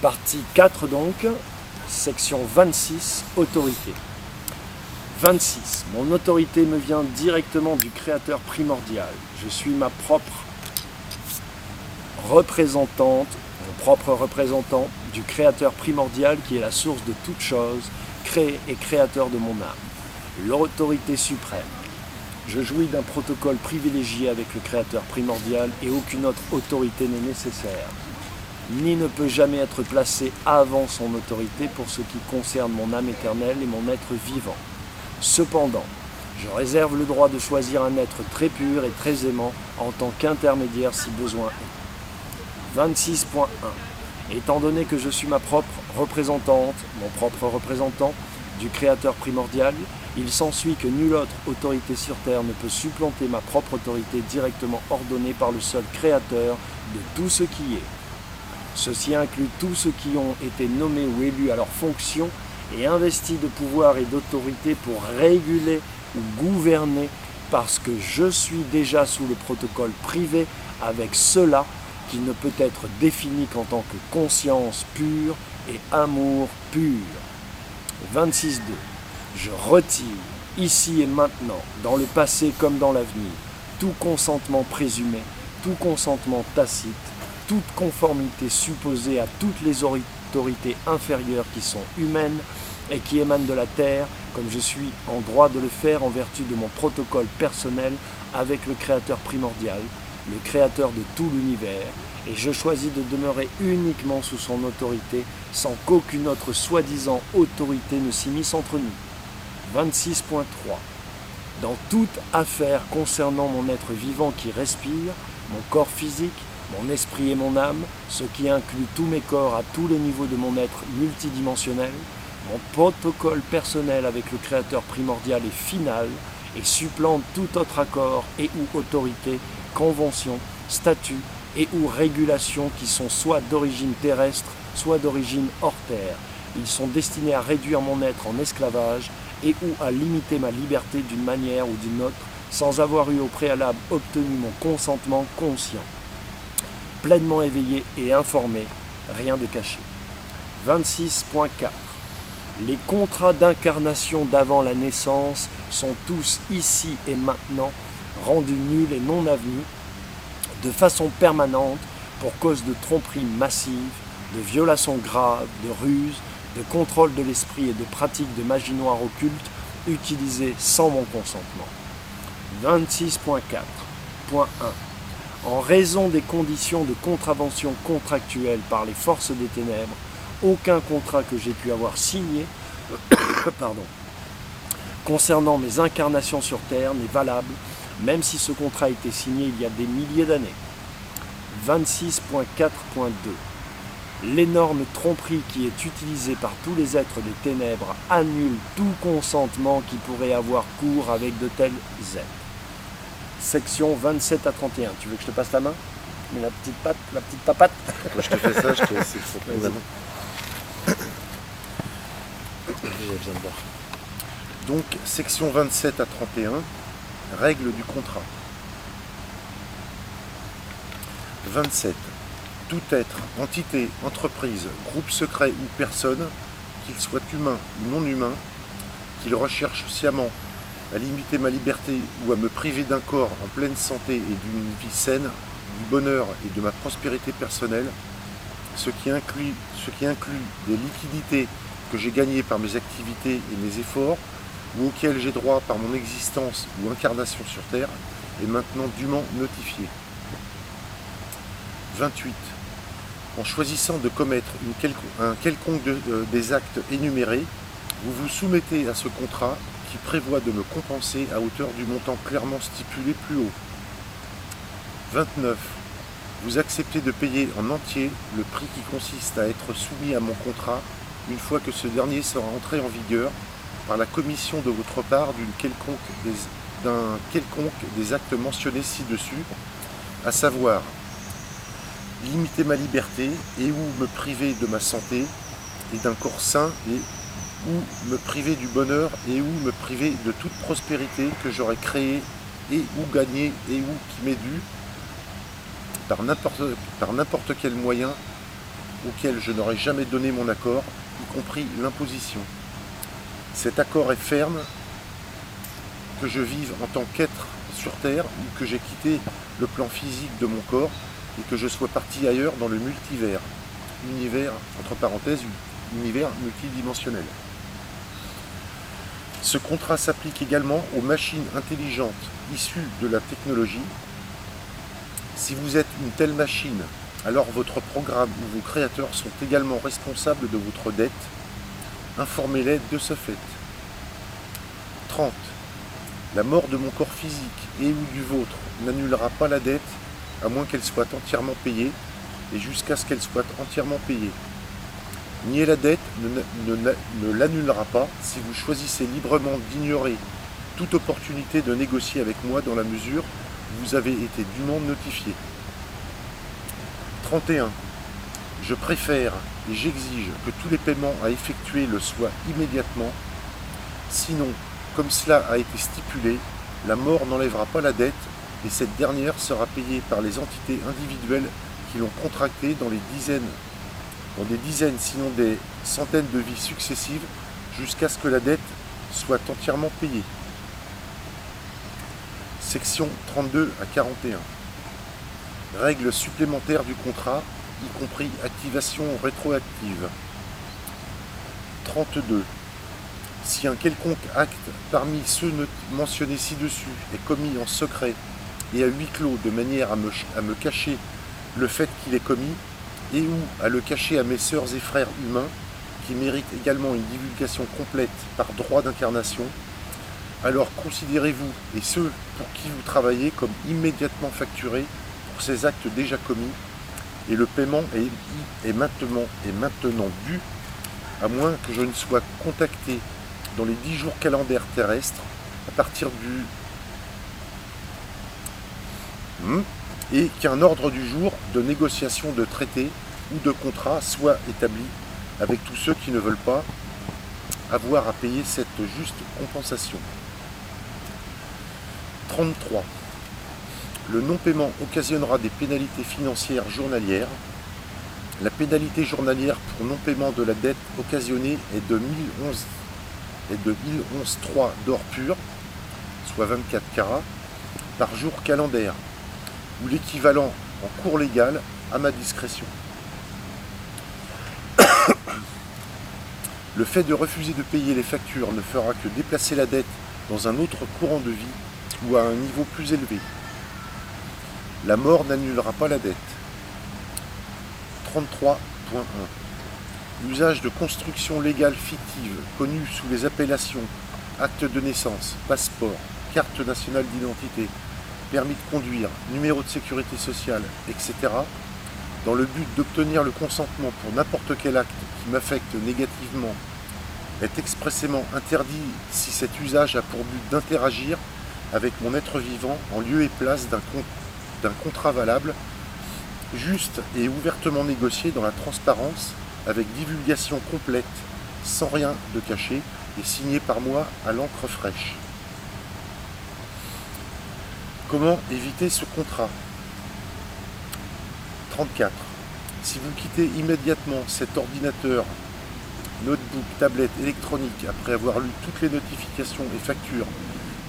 Partie 4 donc, section 26, autorité. 26. Mon autorité me vient directement du Créateur primordial. Je suis ma propre représentante, mon propre représentant du Créateur primordial qui est la source de toute chose, créé et créateur de mon âme. L'autorité suprême. Je jouis d'un protocole privilégié avec le Créateur primordial et aucune autre autorité n'est nécessaire, ni ne peut jamais être placée avant son autorité pour ce qui concerne mon âme éternelle et mon être vivant. Cependant, je réserve le droit de choisir un être très pur et très aimant en tant qu'intermédiaire si besoin est. 26.1. Étant donné que je suis ma propre représentante, mon propre représentant du Créateur primordial, il s'ensuit que nulle autre autorité sur Terre ne peut supplanter ma propre autorité directement ordonnée par le seul Créateur de tout ce qui est. Ceci inclut tous ceux qui ont été nommés ou élus à leur fonction et investis de pouvoir et d'autorité pour réguler ou gouverner parce que je suis déjà sous le protocole privé avec cela qui ne peut être défini qu'en tant que conscience pure et amour pur. 26.2. Je retire, ici et maintenant, dans le passé comme dans l'avenir, tout consentement présumé, tout consentement tacite, toute conformité supposée à toutes les autorités inférieures qui sont humaines et qui émanent de la Terre, comme je suis en droit de le faire en vertu de mon protocole personnel avec le Créateur primordial, le Créateur de tout l'univers, et je choisis de demeurer uniquement sous son autorité sans qu'aucune autre soi-disant autorité ne s'immisce entre nous. 26.3. Dans toute affaire concernant mon être vivant qui respire, mon corps physique, mon esprit et mon âme, ce qui inclut tous mes corps à tous les niveaux de mon être multidimensionnel, mon protocole personnel avec le Créateur primordial est final et supplante tout autre accord et ou autorité, convention, statut et ou régulation qui sont soit d'origine terrestre, soit d'origine hors terre. Ils sont destinés à réduire mon être en esclavage et ou à limiter ma liberté d'une manière ou d'une autre sans avoir eu au préalable obtenu mon consentement conscient. Pleinement éveillé et informé, rien de caché. 26.4. Les contrats d'incarnation d'avant la naissance sont tous ici et maintenant rendus nuls et non avenus de façon permanente pour cause de tromperies massives, de violations graves, de ruses, de contrôle de l'esprit et de pratiques de magie noire occulte utilisées sans mon consentement. 26.4.1. En raison des conditions de contravention contractuelle par les forces des ténèbres, aucun contrat que j'ai pu avoir signé concernant mes incarnations sur Terre n'est valable, même si ce contrat a été signé il y a des milliers d'années. 26.4.2. L'énorme tromperie qui est utilisée par tous les êtres des ténèbres annule tout consentement qui pourrait avoir cours avec de tels êtres. Section 27 à 31. Tu veux que je te passe la main? Mais la petite papate. Quand je te fais ça, je te laisse. J'ai besoin de voir. Donc, section 27 à 31, règle du contrat. 27. Tout être, entité, entreprise, groupe secret ou personne, qu'il soit humain ou non humain, qu'il recherche sciemment à limiter ma liberté ou à me priver d'un corps en pleine santé et d'une vie saine, du bonheur et de ma prospérité personnelle, ce qui inclut des liquidités que j'ai gagnées par mes activités et mes efforts, ou auxquelles j'ai droit par mon existence ou incarnation sur Terre, est maintenant dûment notifié. 28. En choisissant de commettre un quelconque des actes énumérés, vous vous soumettez à ce contrat qui prévoit de me compenser à hauteur du montant clairement stipulé plus haut. 29. Vous acceptez de payer en entier le prix qui consiste à être soumis à mon contrat une fois que ce dernier sera entré en vigueur par la commission de votre part d'un quelconque des actes mentionnés ci-dessus, à savoir limiter ma liberté et ou me priver de ma santé et d'un corps sain et ou me priver du bonheur et ou me priver de toute prospérité que j'aurais créée et ou gagnée et ou qui m'est due par n'importe quel moyen auquel je n'aurais jamais donné mon accord, y compris l'imposition. Cet accord est ferme, que je vive en tant qu'être sur Terre ou que j'ai quitté le plan physique de mon corps et que je sois parti ailleurs dans le multivers, univers, entre parenthèses, univers multidimensionnel. Ce contrat s'applique également aux machines intelligentes issues de la technologie. Si vous êtes une telle machine, alors votre programme ou vos créateurs sont également responsables de votre dette. Informez-les de ce fait. 30. La mort de mon corps physique et ou du vôtre n'annulera pas la dette à moins qu'elle soit entièrement payée et jusqu'à ce qu'elle soit entièrement payée. Nier la dette ne l'annulera pas si vous choisissez librement d'ignorer toute opportunité de négocier avec moi dans la mesure où vous avez été dûment notifié. 31. Je préfère et j'exige que tous les paiements à effectuer le soient immédiatement. Sinon, comme cela a été stipulé, la mort n'enlèvera pas la dette et cette dernière sera payée par les entités individuelles qui l'ont contractée dans des dizaines sinon des centaines de vies successives jusqu'à ce que la dette soit entièrement payée. Section 32 à 41. Règles supplémentaires du contrat, y compris activation rétroactive. 32. Si un quelconque acte parmi ceux mentionnés ci-dessus est commis en secret et à huis clos de manière à me cacher le fait qu'il est commis, et ou à le cacher à mes sœurs et frères humains, qui méritent également une divulgation complète par droit d'incarnation, alors considérez-vous et ceux pour qui vous travaillez comme immédiatement facturés pour ces actes déjà commis, et le paiement est maintenant dû, à moins que je ne sois contacté dans les 10 jours calendaires terrestres, à partir et qu'un ordre du jour de négociation de traité ou de contrat soit établi avec tous ceux qui ne veulent pas avoir à payer cette juste compensation. 33. Le non-paiement occasionnera des pénalités financières journalières. La pénalité journalière pour non-paiement de la dette occasionnée est de 1011,3 d'or pur, soit 24 carats, par jour calendaire, ou l'équivalent en cours légal à ma discrétion. Le fait de refuser de payer les factures ne fera que déplacer la dette dans un autre courant de vie ou à un niveau plus élevé. La mort n'annulera pas la dette. 33.1. Usage de constructions légales fictives connues sous les appellations acte de naissance, passeport, carte nationale d'identité, permis de conduire, numéro de sécurité sociale, etc., dans le but d'obtenir le consentement pour n'importe quel acte qui m'affecte négativement, est expressément interdit si cet usage a pour but d'interagir avec mon être vivant en lieu et place d'un contrat valable, juste et ouvertement négocié dans la transparence, avec divulgation complète, sans rien de caché, et signé par moi à l'encre fraîche. Comment éviter ce contrat ? 34. Si vous quittez immédiatement cet ordinateur, notebook, tablette électronique après avoir lu toutes les notifications et factures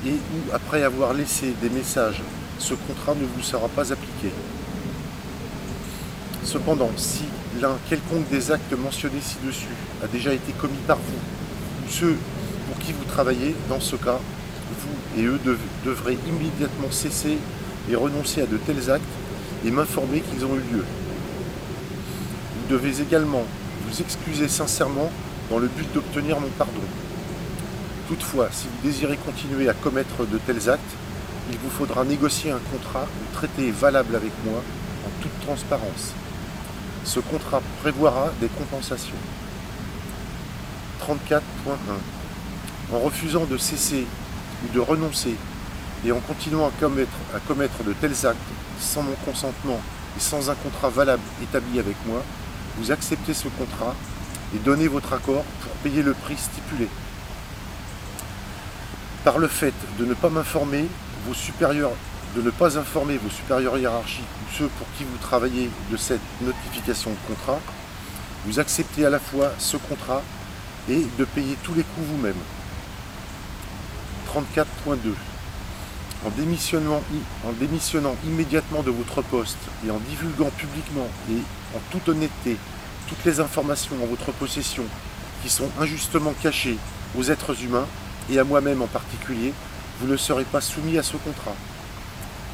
et ou après avoir laissé des messages, ce contrat ne vous sera pas appliqué. Cependant, si l'un quelconque des actes mentionnés ci-dessus a déjà été commis par vous ou ceux pour qui vous travaillez, dans ce cas, vous et eux devrez immédiatement cesser et renoncer à de tels actes et m'informer qu'ils ont eu lieu. Vous devez également vous excuser sincèrement dans le but d'obtenir mon pardon. Toutefois, si vous désirez continuer à commettre de tels actes, il vous faudra négocier un contrat ou traité valable avec moi en toute transparence. Ce contrat prévoira des compensations. 34.1. En refusant de cesser ou de renoncer et en continuant à commettre de tels actes sans mon consentement et sans un contrat valable établi avec moi, vous acceptez ce contrat et donnez votre accord pour payer le prix stipulé. Par le fait de ne pas informer vos supérieurs hiérarchiques ou ceux pour qui vous travaillez de cette notification de contrat, Vous acceptez à la fois ce contrat et de payer tous les coûts vous-même. 34.2. En démissionnant immédiatement de votre poste et en divulguant publiquement et en toute honnêteté toutes les informations en votre possession qui sont injustement cachées aux êtres humains et à moi-même en particulier, vous ne serez pas soumis à ce contrat.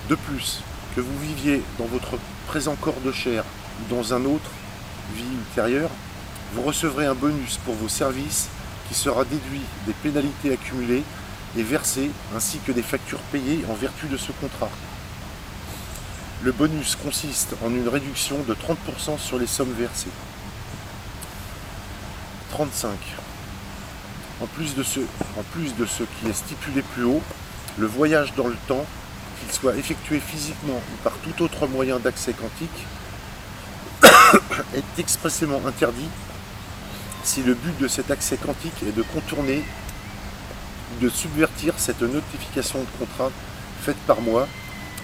De plus, que vous viviez dans votre présent corps de chair ou dans un autre, vie ultérieure, vous recevrez un bonus pour vos services qui sera déduit des pénalités accumulées et versées ainsi que des factures payées en vertu de ce contrat. Le bonus consiste en une réduction de 30% sur les sommes versées. 35. En plus de ce qui est stipulé plus haut, le voyage dans le temps, qu'il soit effectué physiquement ou par tout autre moyen d'accès quantique, est expressément interdit si le but de cet accès quantique est de contourner ou de subvertir cette notification de contrat faite par moi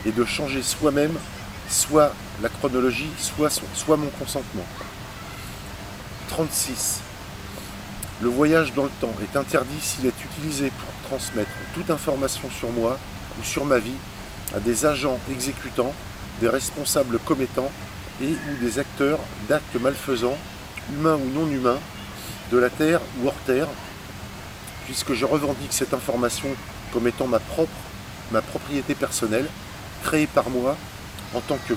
et de changer soi-même, soit la chronologie, soit mon consentement. 36. Le voyage dans le temps est interdit s'il est utilisé pour transmettre toute information sur moi ou sur ma vie à des agents exécutants, des responsables commettants et ou des acteurs d'actes malfaisants, humains ou non humains, de la Terre ou hors Terre, puisque je revendique cette information comme étant ma propriété personnelle, créée par moi en tant que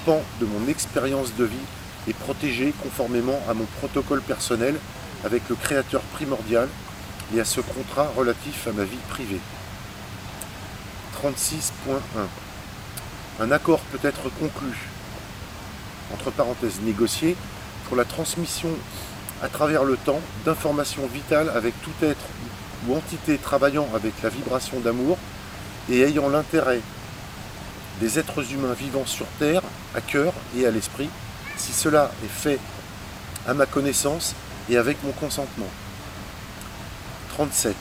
pan de mon expérience de vie et protégée conformément à mon protocole personnel avec le Créateur primordial et à ce contrat relatif à ma vie privée. 36.1. Un accord peut être conclu, entre parenthèses négocié, pour la transmission à travers le temps d'informations vitales avec tout être ou entité travaillant avec la vibration d'amour et ayant l'intérêt des êtres humains vivant sur Terre, à cœur et à l'esprit, si cela est fait à ma connaissance et avec mon consentement. 37.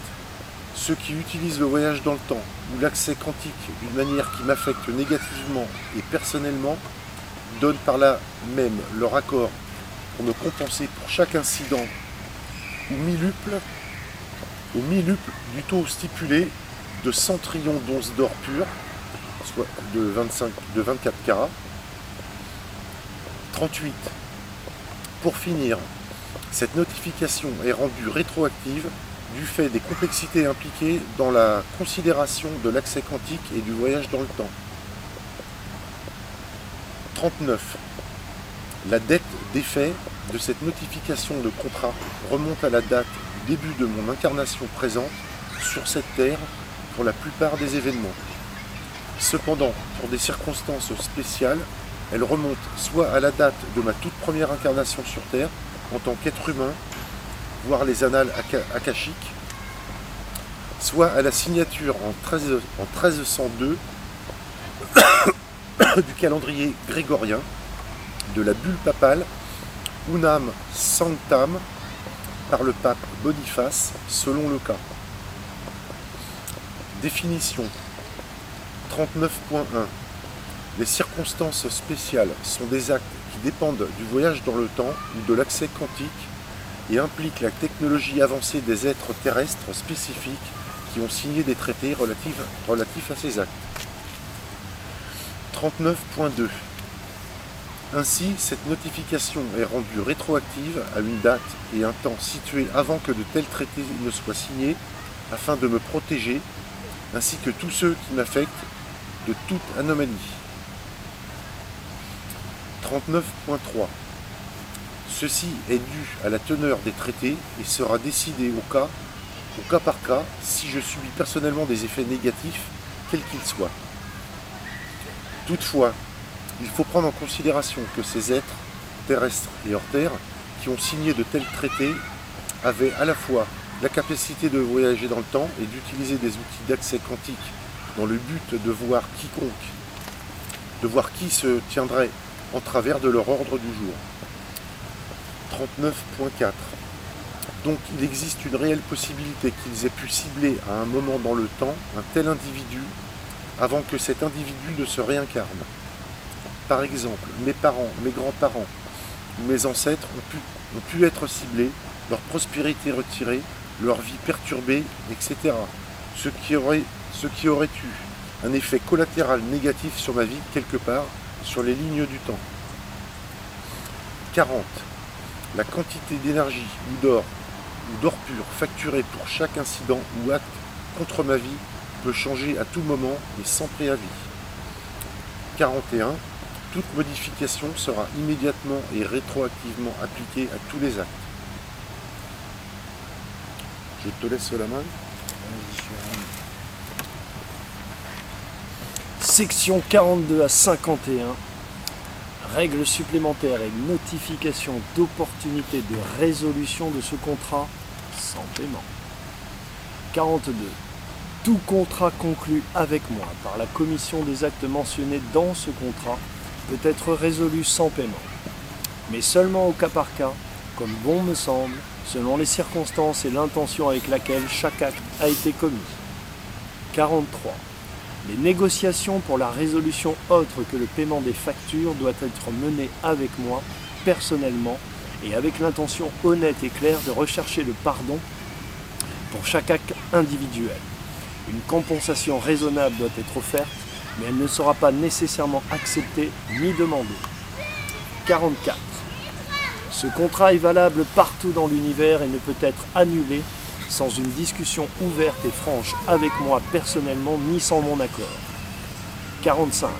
Ceux qui utilisent le voyage dans le temps ou l'accès quantique d'une manière qui m'affecte négativement et personnellement donnent par là même leur accord pour me compenser pour chaque incident ou minuple du taux stipulé de 100 trillions d'onces d'or pur, soit de 24 carats. 38. Pour finir, cette notification est rendue rétroactive du fait des complexités impliquées dans la considération de l'accès quantique et du voyage dans le temps. 39. La date d'effet de cette notification de contrat remonte à la date du début de mon incarnation présente sur cette terre pour la plupart des événements. Cependant, pour des circonstances spéciales, elle remonte soit à la date de ma toute première incarnation sur Terre en tant qu'être humain, voire les annales akashiques, soit à la signature en 1302 du calendrier grégorien de la bulle papale Unam Sanctam par le pape Boniface selon le cas. Définition 39.1. Les circonstances spéciales sont des actes qui dépendent du voyage dans le temps ou de l'accès quantique et impliquent la technologie avancée des êtres terrestres spécifiques qui ont signé des traités relatifs à ces actes. 39.2. Ainsi, cette notification est rendue rétroactive à une date et un temps situés avant que de tels traités ne soient signés afin de me protéger, ainsi que tous ceux qui m'affectent de toute anomalie. 39.3. Ceci est dû à la teneur des traités et sera décidé au cas par cas si je subis personnellement des effets négatifs, quels qu'ils soient. Toutefois, il faut prendre en considération que ces êtres, terrestres et hors terre, qui ont signé de tels traités, avaient à la fois la capacité de voyager dans le temps et d'utiliser des outils d'accès quantique dans le but de voir qui se tiendrait en travers de leur ordre du jour. 39.4. Donc il existe une réelle possibilité qu'ils aient pu cibler à un moment dans le temps un tel individu avant que cet individu ne se réincarne. Par exemple, mes parents, mes grands-parents ou mes ancêtres ont pu ont pu être ciblés, leur prospérité retirée, leur vie perturbée, etc. Ce qui aurait eu un effet collatéral négatif sur ma vie quelque part, sur les lignes du temps. 40. La quantité d'énergie ou d'or pur facturée pour chaque incident ou acte contre ma vie peut changer à tout moment et sans préavis. 41. Toute modification sera immédiatement et rétroactivement appliquée à tous les actes. Je te laisse la main. Section 42 à 51. Règles supplémentaires et notification d'opportunité de résolution de ce contrat sans paiement. 42. Tout contrat conclu avec moi par la commission des actes mentionnés dans ce contrat peut être résolu sans paiement, mais seulement au cas par cas, comme bon me semble, selon les circonstances et l'intention avec laquelle chaque acte a été commis. 43. Les négociations pour la résolution autre que le paiement des factures doivent être menées avec moi, personnellement, et avec l'intention honnête et claire de rechercher le pardon pour chaque acte individuel. Une compensation raisonnable doit être offerte, mais elle ne sera pas nécessairement acceptée ni demandée. 44. Ce contrat est valable partout dans l'univers et ne peut être annulé sans une discussion ouverte et franche avec moi personnellement ni sans mon accord. 45.